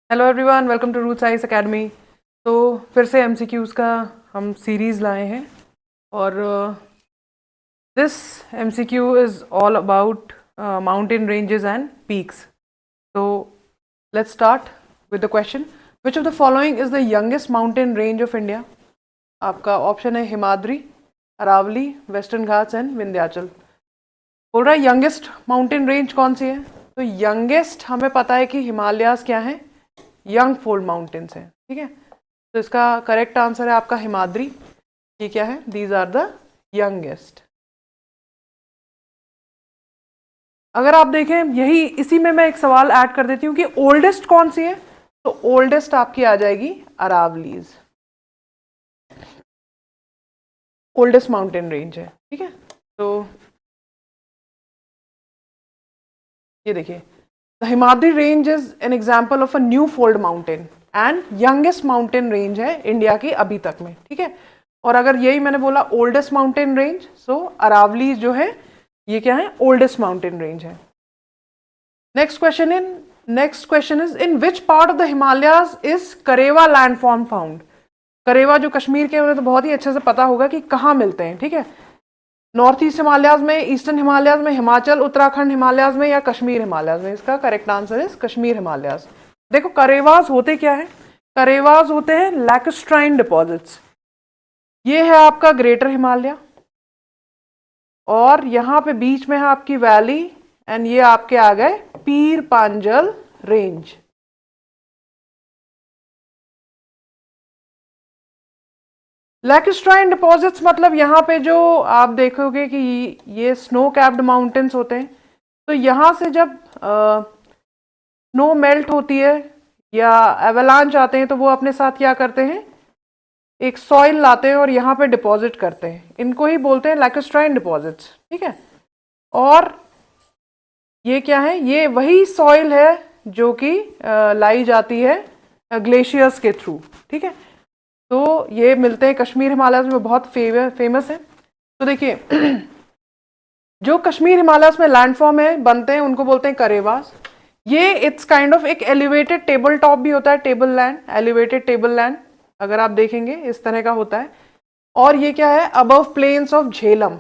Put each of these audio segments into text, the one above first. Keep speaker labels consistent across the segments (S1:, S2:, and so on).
S1: Hello everyone, welcome to Root Science Academy. तो फिर से एमसीक्यूज़ का हम सीरीज़ लाए हैं और this MCQ is all about mountain ranges and peaks. तो let's start with the question, which of the following is the youngest mountain range of India. आपका ऑप्शन है हिमाद्री, अरावली, वेस्टर्न घाट्स एंड विंध्याचल। बोल रहा है यंगेस्ट माउंटेन रेंज कौन सी है। तो youngest हमें पता है कि हिमालयाज क्या है, यंग फोल्ड माउंटेन्स हैं, ठीक है। तो इसका करेक्ट आंसर है आपका हिमाद्री। ये क्या है, दीज आर द यंगेस्ट। अगर आप देखें यही इसी में मैं एक सवाल ऐड कर देती हूँ कि ओल्डेस्ट कौन सी है। तो ओल्डेस्ट आपकी आ जाएगी अरावलीज, ओल्डेस्ट माउंटेन रेंज है, ठीक है। तो ये देखिए, the Himadri range is an example of a new fold mountain and youngest mountain range है इंडिया की अभी तक में, ठीक है। और अगर यही मैंने बोला oldest mountain range, so Aravalli जो है ये क्या है, ओल्डेस्ट माउंटेन रेंज है। Next question is in which part of the Himalayas is karewa landform found. Karewa जो कश्मीर के, उन्हें तो बहुत ही अच्छे से पता होगा कि कहाँ मिलते हैं, ठीक है। नॉर्थ ईस्ट हिमालयाज में, ईस्टर्न हिमालयाज में, हिमाचल उत्तराखंड हिमालयाज में, या कश्मीर हिमालयाज में। इसका correct answer is Kashmir Himalayas. देखो करेवास होते क्या है, करेवास होते हैं लैक्स्ट्राइन डिपॉजिट्स। ये है आपका ग्रेटर हिमालय और यहां पे बीच में है आपकी वैली एंड ये आपके आ गए पीर पांजल रेंज। लैक्स्ट्राइन डिपॉजिट्स मतलब यहाँ पे जो आप देखोगे कि ये स्नो कैप्ड माउंटेन्स होते हैं। तो यहाँ से जब स्नो मेल्ट होती है या एवलांच आते हैं तो वो अपने साथ क्या करते हैं, एक सॉइल लाते हैं और यहाँ पे डिपॉजिट करते हैं। इनको ही बोलते हैं लैक्स्ट्राइन डिपॉजिट्स, ठीक है। और ये क्या है, ये वही सॉइल है जो कि लाई जाती है ग्लेशियर्स के थ्रू, ठीक है। तो ये मिलते हैं कश्मीर हिमालय में, बहुत फेमस है। तो देखिए जो कश्मीर हिमालय में लैंडफॉर्म है बनते हैं उनको बोलते हैं करेवास। ये इट्स काइंड ऑफ एक एलिवेटेड टेबल टॉप भी होता है, table land, elevated table land अगर आप देखेंगे इस तरह का होता है। और ये क्या है, above plains of Jhelum,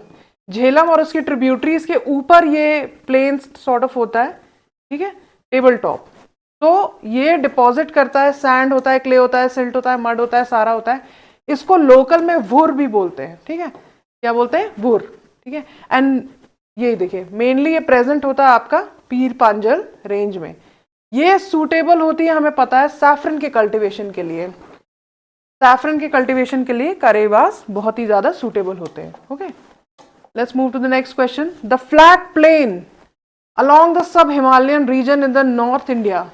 S1: Jhelum और उसकी ट्रिब्यूटरीज के ऊपर ये प्लेन्स सॉर्ट ऑफ होता है, ठीक है, टेबल टॉप। तो ये डिपॉजिट करता है, सैंड होता है, क्ले होता है, सिल्ट होता है, मड होता है, सारा होता है। इसको लोकल में वुर भी बोलते हैं, ठीक है। क्या बोलते हैं, वुर, ठीक है। एंड ये देखिए मेनली ये प्रेजेंट होता है आपका पीर पांजल रेंज में। ये सूटेबल होती है, हमें पता है, सैफरन के कल्टीवेशन के लिए। सैफरन के कल्टीवेशन के लिए करेवास बहुत ही ज्यादा सूटेबल होते हैं। Okay, let's move to the next question. The flat plain along the sub Himalayan region in the North India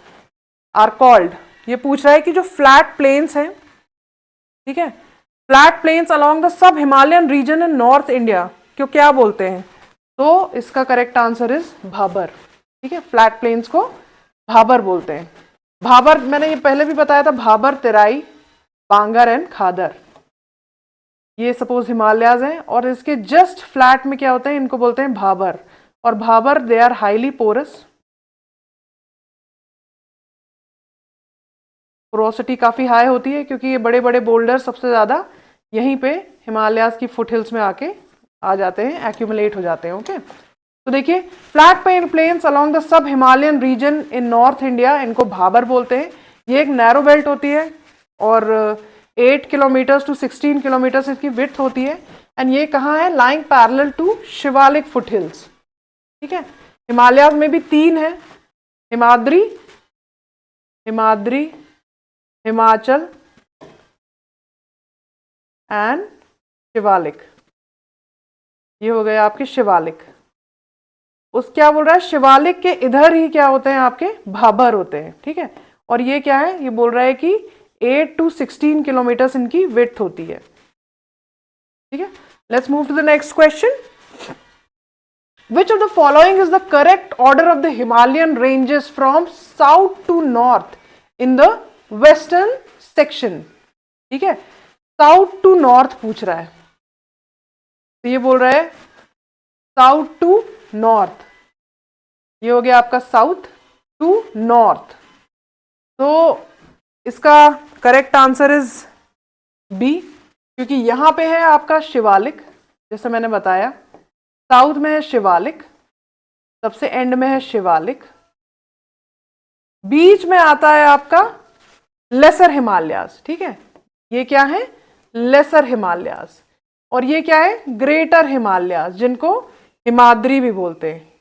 S1: are called। ये पूछ रहा है कि जो फ्लैट प्लेन्स हैं, ठीक है, flat plains along the sub Himalayan region in North India क्यों क्या बोलते हैं। तो इसका करेक्ट आंसर इज भाबर, ठीक है। फ्लैट प्लेन्स को भाबर बोलते हैं। भाबर मैंने ये पहले भी बताया था, भाबर, तेराई, बांगर एंड खादर, ये सपोज हिमालयाज हैं और इसके जस्ट फ्लैट में क्या होते हैं, इनको बोलते हैं भाबर। और Bhabar they are highly porous, porosity काफी हाई होती है क्योंकि ये बड़े बड़े बोल्डर सबसे ज्यादा यहीं पे हिमालयाज की फुट हिल्स में आके आ जाते हैं, एक्यूमुलेट हो जाते हैं। ओके, तो देखिए flat plains along the sub Himalayan region in north India, इनको भाबर बोलते हैं। ये एक नैरो बेल्ट होती है और 8 किलोमीटर टू 16 किलोमीटर इसकी विड्थ होती है। एंड ये कहाँ है, lying parallel to Shivalik foot hills, ठीक है। हिमालयाज में भी 3 है, हिमाद्री, हिमाद्री, हिमाचल एंड शिवालिक। ये हो गए आपके शिवालिक। उस क्या बोल रहा है, शिवालिक के इधर ही क्या होते हैं, आपके भाबर होते हैं, ठीक है। और ये क्या है, ये बोल रहा है कि 8 to 16 किलोमीटर इनकी विड्थ होती है, ठीक है। Let's move to the next question. Which of the following is the correct order of the Himalayan ranges from south to north in the western section? ठीक है, साउथ टू नॉर्थ पूछ रहा है, तो ये बोल रहा है साउथ टू नॉर्थ। ये हो गया आपका साउथ टू नॉर्थ। तो इसका करेक्ट आंसर इज बी, क्योंकि यहां पे है आपका शिवालिक, जैसे मैंने बताया साउथ में है शिवालिक, सबसे एंड में है शिवालिक, बीच में आता है आपका लेसर हिमालयाज। ठीक है, ये क्या है, लेसर हिमालयाज, और ये क्या है, ग्रेटर हिमालयाज, जिनको हिमाद्री भी बोलते हैं,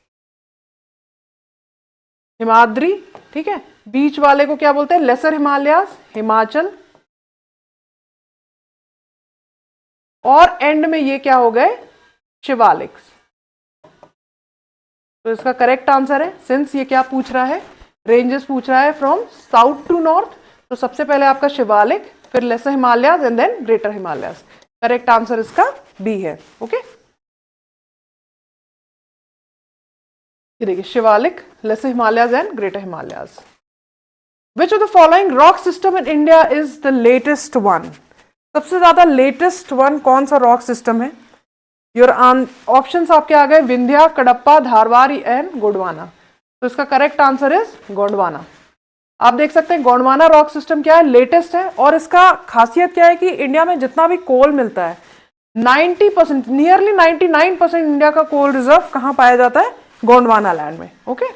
S1: हिमाद्री। ठीक है, बीच वाले को क्या बोलते हैं, लेसर हिमालयाज, हिमाचल, और एंड में ये क्या हो गए, शिवालिक्स। तो इसका करेक्ट आंसर है, सिंस ये क्या पूछ रहा है, रेंजेस पूछ रहा है फ्रॉम साउथ टू नॉर्थ, तो सबसे पहले आपका शिवालिक, फिर lesser Himalayas and then greater Himalayas. Correct answer इसका बी है। ओके, ये देखिए Shivalik, lesser Himalayas and greater Himalayas. Which of the following rock system in India is the latest one? सबसे ज्यादा लेटेस्ट वन कौन सा रॉक सिस्टम है? योर ऑप्शंस आपके आ गए विंध्या, कडप्पा, धारवाड़ एंड गोंडवाना। तो इसका करेक्ट आंसर इज गोंडवाना। आप देख सकते हैं गोंडवाना रॉक सिस्टम क्या है, लेटेस्ट है, और इसका खासियत क्या है कि इंडिया में जितना भी कोल मिलता है 90%, नियरली 99% इंडिया का कोल रिजर्व कहां पाया जाता है, गोंडवाना लैंड में। ओके,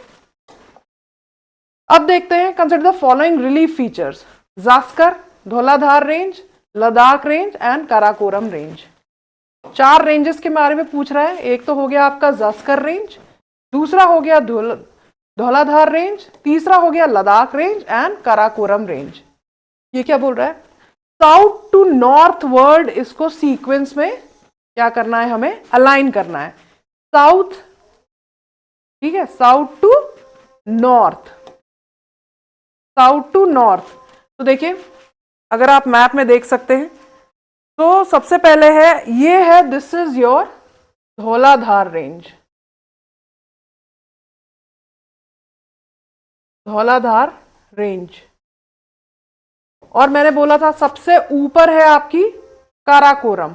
S1: अब देखते हैं, consider the following relief features, Zanskar, Dhauladhar range, Ladakh range and Karakoram range. 4 ranges के बारे में पूछ रहा है। एक तो हो गया आपका जास्कर रेंज, दूसरा हो गया धौलाधार रेंज, तीसरा हो गया Ladakh range and Karakoram range. ये क्या बोल रहा है, साउथ टू नॉर्थ वर्ड, इसको सीक्वेंस में क्या करना है, हमें अलाइन करना है। साउथ, ठीक है, south to north, south to north. तो देखिए अगर आप मैप में देख सकते हैं तो सबसे पहले है, ये है, this is your Dhauladhar range, Dhauladhar range, और मैंने बोला था सबसे ऊपर है आपकी काराकोरम,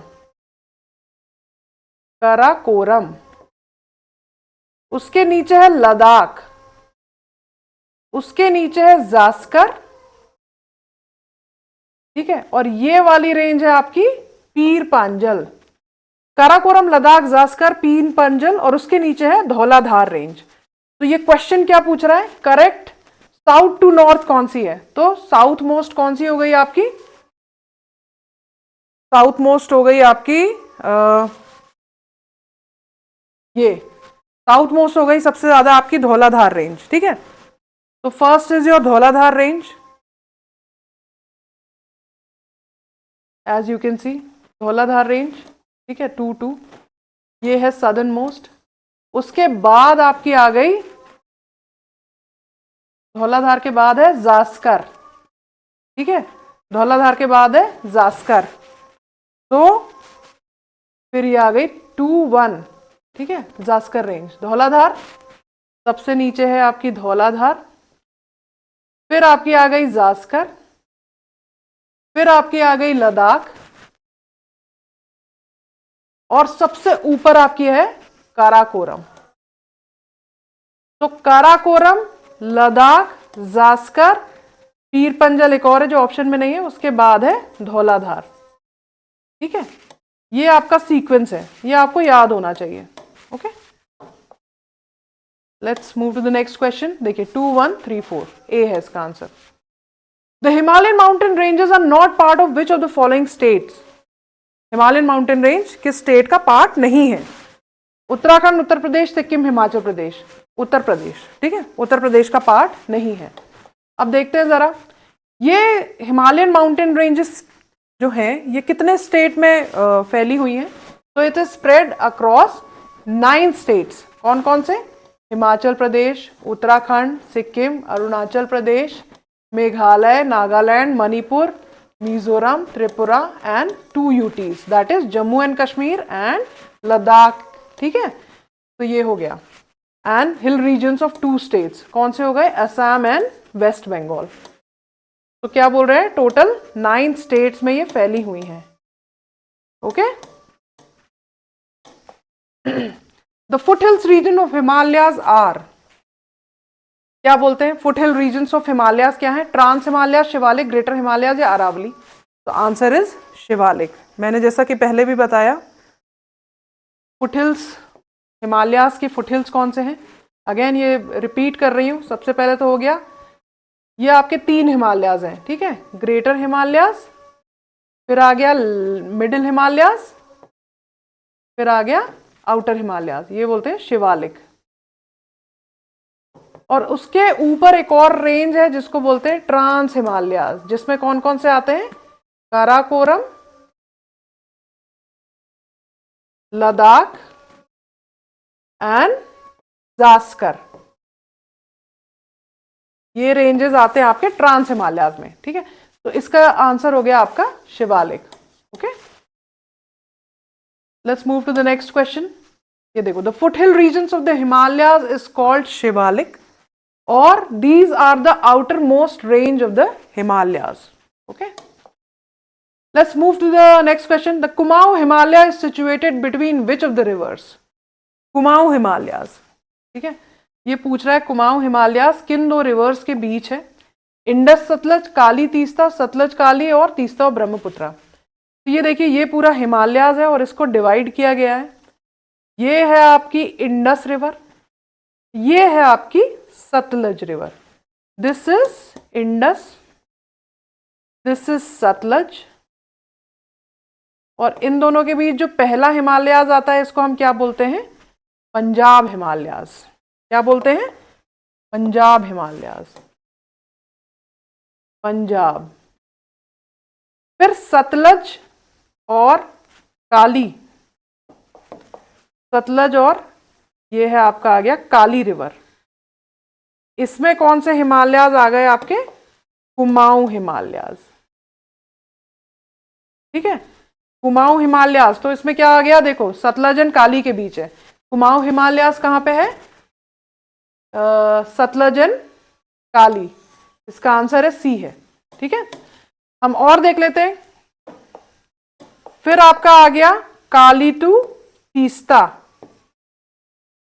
S1: काराकोरम, उसके नीचे है लद्दाख, उसके नीचे है जास्कर, ठीक है, और ये वाली रेंज है आपकी पीर पांजल। काराकोरम, लद्दाख, जास्कर, पीर पांजल, और उसके नीचे है धौलाधार रेंज। तो ये क्वेश्चन क्या पूछ रहा है, करेक्ट साउथ टू नॉर्थ कौन सी है? तो साउथ मोस्ट कौन सी हो गई आपकी, साउथ मोस्ट हो गई आपकी ये साउथ मोस्ट हो गई सबसे ज्यादा आपकी धौलाधार रेंज। ठीक है, तो first is your Dhauladhar range, as you can see Dhauladhar range, ठीक है, 2 ये है सदर्न मोस्ट। उसके बाद आपकी आ गई, धौलाधार के बाद है जास्कर, ठीक है, धौलाधार के बाद है जास्कर, तो फिर ये आ गई 2-1, ठीक है, जास्कर रेंज, धौलाधार सबसे नीचे है आपकी धौलाधार, फिर आपकी आ गई जास्कर, फिर आपकी आ गई लद्दाख, और सबसे ऊपर आपकी है काराकोरम। तो काराकोरम, लद्दाख, जास्कर, पीर पंजल एक और है जो ऑप्शन में नहीं है, उसके बाद है धौलाधार। ठीक है, ये आपका सीक्वेंस है, ये आपको याद होना चाहिए। Okay, let's move to the next question. देखिए 2, 1, 3, 4 ए है इसका आंसर। The Himalayan mountain ranges are not part of which of the following states? Himalayan mountain range किस स्टेट का पार्ट नहीं है? उत्तराखंड, उत्तर प्रदेश, सिक्किम, हिमाचल प्रदेश। उत्तर प्रदेश, ठीक है, उत्तर प्रदेश का पार्ट नहीं है। अब देखते हैं जरा, ये हिमालयन माउंटेन रेंजेस जो हैं ये कितने स्टेट में फैली हुई हैं? तो it is spread across 9 states. कौन कौन से? Himachal Pradesh, Uttarakhand, Sikkim, Arunachal Pradesh, Meghalaya, Nagaland, Manipur, Mizoram, Tripura and 2 UTs, that is Jammu and Kashmir and Ladakh. ठीक है, तो ये हो गया। And hill regions of 2 states, कौन से हो गए? Assam and West Bengal. तो क्या बोल रहे हैं, टोटल 9 स्टेट्स में ये फैली हुई हैं। Okay, the foothills region of Himalayas are, क्या बोलते हैं? फुटहिल रीजन्स ऑफ हिमालयाज क्या है? ट्रांस हिमालय, शिवालिक, ग्रेटर हिमालयाज या अरावली? तो आंसर इज शिवालिक। मैंने जैसा कि पहले भी बताया, फुटहिल्स, हिमालयाज की फुटहिल्स कौन से हैं? अगेन ये रिपीट कर रही हूं। सबसे पहले तो हो गया, ये आपके 3 हिमालयाज हैं, ठीक है? ग्रेटर हिमालयाज, फिर आ गया मिडिल हिमालयाज, फिर आ गया आउटर हिमालयाज, ये बोलते हैं शिवालिक। और उसके ऊपर एक और रेंज है जिसको बोलते हैं ट्रांस हिमालयाज, जिसमें कौन कौन से आते हैं? काराकोरम, लद्दाख एंड जास्कर, ये रेंजेस आते हैं आपके ट्रांस हिमालयाज में, ठीक है? तो इसका आंसर हो गया आपका Shivalik. Okay, let's move to the next question. ये देखो, the foothill regions of the Himalayas is called Shivalik और these are the outermost range of the Himalayas. Okay, let's move to the next question. The Kumaon Himalaya is situated between which of the rivers? Kumaon Himalayas, ठीक है? ये पूछ रहा है कुमाऊं हिमालयास किन 2 reverse के बीच है? इंडस सतलज, काली तीस्ता, सतलज काली और तीस्ता और ब्रह्मपुत्रा। तो ये देखिए, ये पूरा हिमालयाज है और इसको डिवाइड किया गया है। ये है आपकी इंडस रिवर, ये है आपकी Sutlej river. This is Indus, this is Sutlej, और इन दोनों के बीच जो पहला हिमालयाज आता है इसको हम क्या बोलते हैं? पंजाब हिमालयाज। क्या बोलते हैं? पंजाब हिमालयाज, पंजाब। फिर सतलज और काली, सतलज और ये है आपका आ गया काली रिवर। इसमें कौन से हिमालयाज आ गए आपके? कुमाऊं हिमालयाज, ठीक है? कुमाऊं हिमालयाज, तो इसमें क्या आ गया? देखो, सतलज एंड काली के बीच है। कुमाऊं हिमालयाज कहां पे है? सतलज एंड काली। इसका आंसर है सी है, ठीक है? हम और देख लेते हैं। फिर आपका आ गया Kali to Teesta,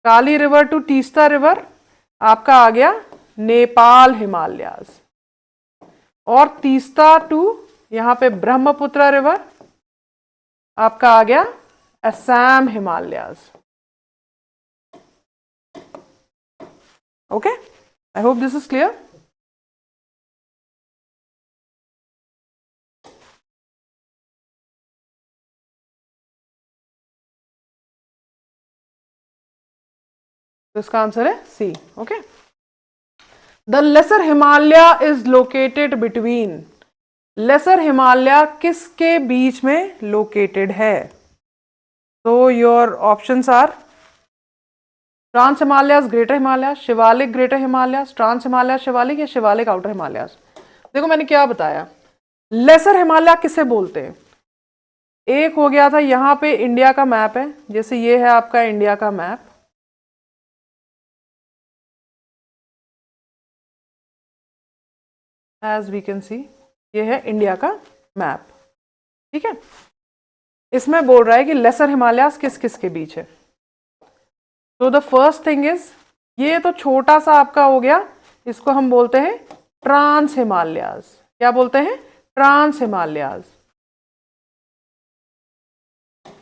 S1: Kali river to Teesta river आपका आ गया नेपाल हिमालयाज, और तीस्ता टू यहां पे ब्रह्मपुत्र रिवर आपका आ गया Assam Himalayas. Okay, I hope this is clear. तो इसका आंसर है C. Okay, the lesser Himalaya is located between, lesser Himalaya किसके बीच में लोकेटेड है? तो your options are trans Himalayas, greater Himalaya, Shivalik greater Himalayas, trans Himalaya Shivalik, या शिवालिक आउटर हिमालयास। देखो मैंने क्या बताया, लेसर हिमालय किसे बोलते हैं? एक हो गया था, यहां पे इंडिया का मैप है, जैसे ये है आपका इंडिया का map, as we can see, ये है इंडिया का मैप, ठीक है? इसमें बोल रहा है कि लेसर हिमालयास किस किस के बीच है। तो द फर्स्ट थिंग इज, ये तो छोटा सा आपका हो गया, इसको हम बोलते हैं ट्रांस हिमालयाज। क्या बोलते हैं? ट्रांस हिमालयाज।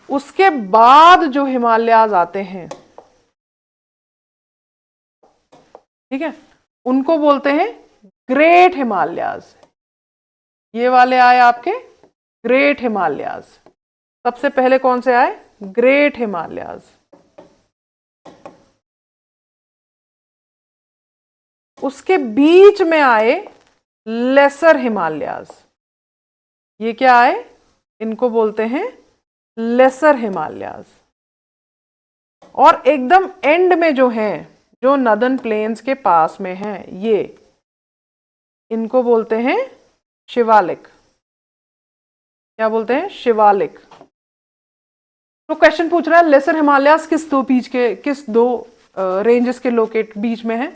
S1: उसके बाद जो हिमालयाज आते हैं, ठीक है, उनको बोलते हैं ग्रेट हिमालयाज। ये वाले आए आपके ग्रेट हिमालयाज। सबसे पहले कौन से आए? ग्रेट हिमालयाज। उसके बीच में आए लेसर हिमालयाज। ये क्या आए? इनको बोलते हैं लेसर हिमालयाज। और एकदम एंड में जो हैं, जो नदर्न प्लेन्स के पास में हैं, ये इनको बोलते हैं शिवालिक। क्या बोलते हैं? शिवालिक। तो क्वेश्चन पूछ रहा है लेसर हिमालयाज किस दो रेंजेस के लोकेट बीच में है?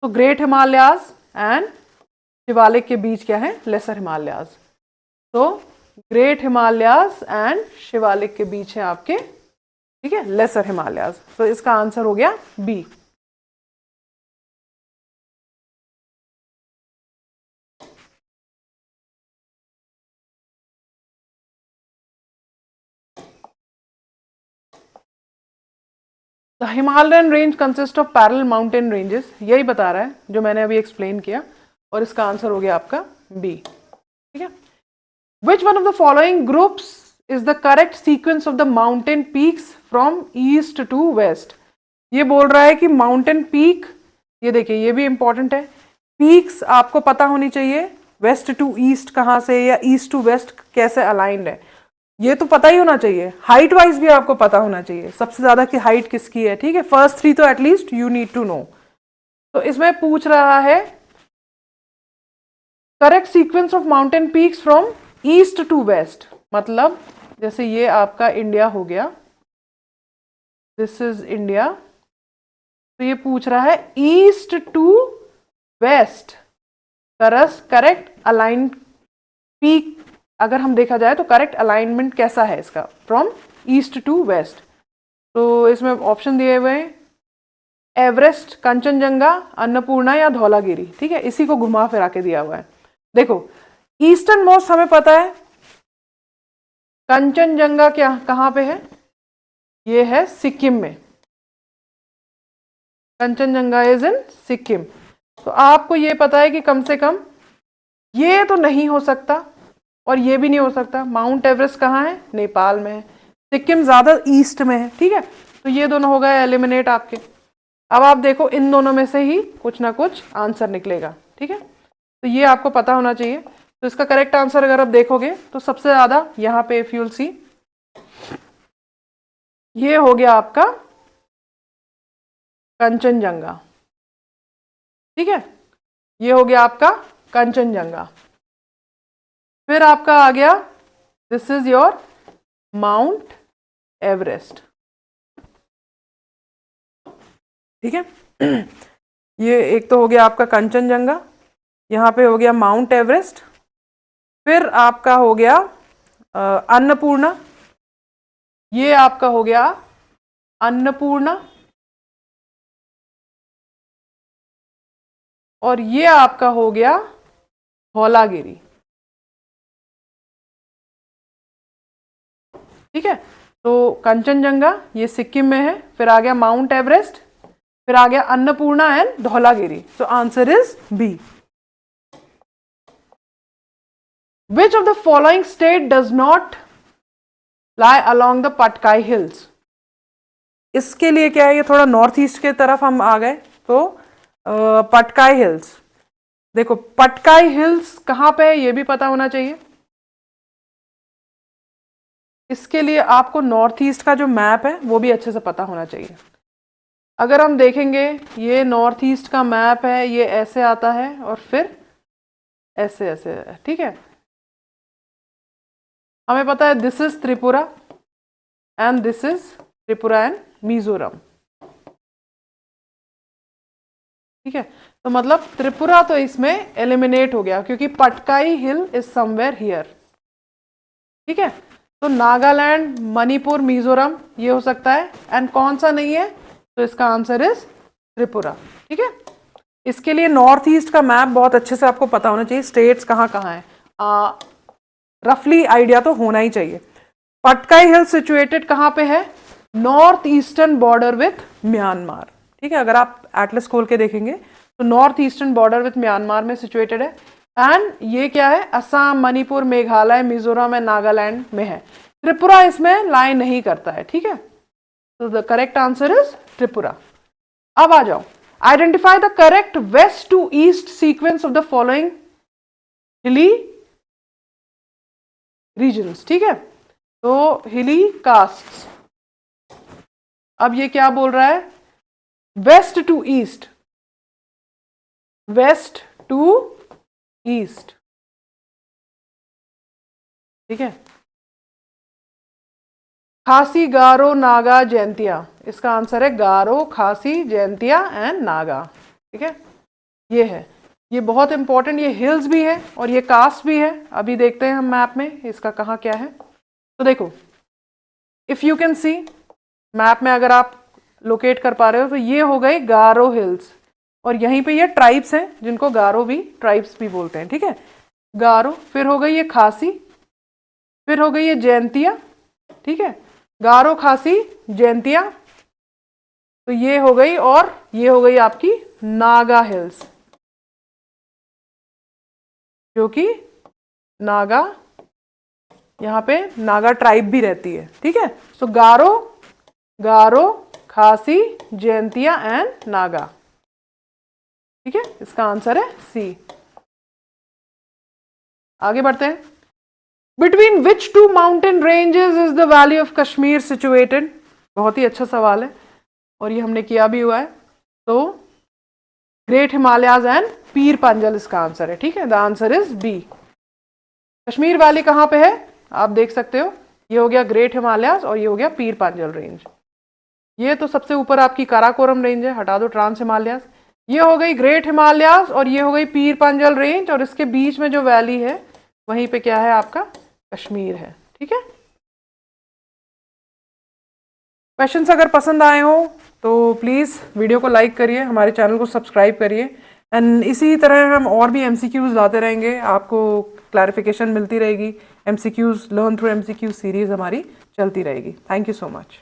S1: तो ग्रेट हिमालयाज एंड शिवालिक के बीच क्या है? Lesser Himalayas. तो ग्रेट हिमालयाज एंड शिवालिक के बीच है आपके, ठीक है, लेसर हिमालयाज। तो इसका आंसर हो गया B. The Himalayan range consist of parallel mountain ranges, यही बता रहा है जो मैंने अभी एक्सप्लेन किया, और इसका आंसर हो गया आपका बी। ठीक है, which one of the following groups is the correct sequence of the mountain peaks from east to west. ये बोल रहा है कि माउंटेन पीक, ये देखिए ये भी इंपॉर्टेंट है, पीक्स आपको पता होनी चाहिए वेस्ट टू ईस्ट कहाँ से या ईस्ट टू वेस्ट कैसे अलाइंड है, ये तो पता ही होना चाहिए। हाइट वाइज भी आपको पता होना चाहिए सबसे ज्यादा कि हाइट किसकी है। ठीक है, फर्स्ट थ्री तो at least you need to know. तो इसमें पूछ रहा है correct sequence of mountain peaks from east to west, मतलब जैसे ये आपका इंडिया हो गया, दिस इज इंडिया, तो ये पूछ रहा है east to west correct align peak, अगर हम देखा जाए तो करेक्ट अलाइनमेंट कैसा है इसका फ्रॉम ईस्ट टू वेस्ट। तो इसमें ऑप्शन दिए हुए हैं एवरेस्ट, कंचनजंगा, अन्नपूर्णा या धौलागिरी। ठीक है, इसी को घुमा फिरा के दिया हुआ है। देखो ईस्टर्न मोस्ट हमें पता है, कंचनजंगा क्या कहाँ पे है, ये है सिक्किम में, कंचनजंगा इज इन सिक्किम। तो आपको ये पता है कि कम से कम ये तो नहीं हो सकता और ये भी नहीं हो सकता। माउंट एवरेस्ट कहाँ है, नेपाल में है, सिक्किम ज्यादा ईस्ट में है। ठीक है, तो ये दोनों हो गए एलिमिनेट आपके। अब आप देखो इन दोनों में से ही कुछ ना कुछ आंसर निकलेगा। ठीक है, तो ये आपको पता होना चाहिए। तो इसका करेक्ट आंसर अगर आप देखोगे तो सबसे ज्यादा यहाँ पे इफ यूल सी, ये हो गया आपका कंचनजंगा। ठीक है, ये हो गया आपका कंचनजंगा। फिर आपका आ गया this is your mount Everest. ठीक है, ये एक तो हो गया आपका कंचनजंगा, यहाँ पे हो गया माउंट एवरेस्ट, फिर आपका हो गया अन्नपूर्णा, ये आपका हो गया अन्नपूर्णा, और ये आपका हो गया धौलागिरी। ठीक है, तो कंचनजंगा ये सिक्किम में है, फिर आ गया माउंट एवरेस्ट, फिर आ गया Annapurna and Dhaulagiri. So answer is B. Which of the following state does not lie along the Patkai Hills? इसके लिए क्या है, ये थोड़ा नॉर्थ ईस्ट के तरफ हम आ गए, तो पटकाई हिल्स। देखो पटकाई हिल्स कहाँ पे है ये भी पता होना चाहिए। इसके लिए आपको नॉर्थ ईस्ट का जो मैप है वो भी अच्छे से पता होना चाहिए। अगर हम देखेंगे ये नॉर्थ ईस्ट का मैप है, ये ऐसे आता है और फिर ऐसे ऐसे है। ठीक है, हमें पता है this is Tripura and this is Tripura and Mizoram. ठीक है, तो मतलब त्रिपुरा तो इसमें एलिमिनेट हो गया क्योंकि पटकाई हिल इज समवेयर हियर। ठीक है, तो नागालैंड, मणिपुर, मिजोरम ये हो सकता है, एंड कौन सा नहीं है, तो इसका आंसर इज त्रिपुरा। ठीक है, इसके लिए नॉर्थ ईस्ट का मैप बहुत अच्छे से आपको पता होना चाहिए, स्टेट्स कहाँ कहाँ है, रफली आइडिया तो होना ही चाहिए। पटकाई हिल सिचुएटेड कहाँ पे है, north eastern border with Myanmar. ठीक है, अगर आप एटलस खोल के देखेंगे तो north eastern border with Myanmar में सिचुएटेड है, एंड ये क्या है, असम, मणिपुर, मेघालय, मिजोरम एंड नागालैंड में है। त्रिपुरा इसमें लाई नहीं करता है। ठीक है, तो the correct answer is Tripura. अब आ जाओ, identify the correct west to east sequence of the following hilly regions. ठीक है, तो हिली कास्ट्स। अब ये क्या बोल रहा है, west to east, west to east. ठीक है, खासी, गारो, नागा, जैंतिया। इसका आंसर है गारो, खासी, जैंतिया एंड नागा। ठीक है, ये है, ये बहुत इंपॉर्टेंट, ये हिल्स भी है और ये कास्ट भी है। अभी देखते हैं हम मैप में इसका कहाँ क्या है। तो देखो if you can C map में, अगर आप लोकेट कर पा रहे हो, तो ये हो गई गारो हिल्स, और यहीं पे ये ट्राइब्स हैं जिनको गारो भी ट्राइब्स भी बोलते हैं। ठीक है, गारो, फिर हो गई ये खासी, फिर हो गई ये जैंतिया। ठीक है, गारो, खासी, जैंतिया, तो ये हो गई, और ये हो गई आपकी नागा हिल्स, जो कि नागा, यहाँ पे नागा ट्राइब भी रहती है, ठीक है। सो गारो, गारो, खासी, जयंतिया एंड नागा, ठीक है। इसका आंसर है सी। आगे बढ़ते हैं। Between which two mountain ranges is the valley of Kashmir situated? बहुत ही अच्छा सवाल है, और ये हमने किया भी हुआ है। तो ग्रेट हिमालयाज एंड पीर पांजल इसका आंसर है, ठीक है। The answer is B. Kashmir valley कहाँ पे है आप देख सकते हो, ये हो गया ग्रेट हिमालयाज और ये हो गया पीर पांजल रेंज। ये तो सबसे ऊपर आपकी काराकोरम रेंज है, हटा दो ट्रांस हिमालयाज। ये हो गई ग्रेट हिमालयाज और ये हो गई पीर पांजल रेंज, और इसके बीच में जो वैली है वहीं पे क्या है आपका कश्मीर है, ठीक है। क्वेश्चंस अगर पसंद आए हो तो प्लीज़ वीडियो को लाइक करिए, हमारे चैनल को सब्सक्राइब करिए, एंड इसी तरह हम और भी एमसीक्यूज लाते रहेंगे, आपको क्लैरिफिकेशन मिलती रहेगी। MCQs learn through MCQ series हमारी चलती रहेगी। Thank you so much.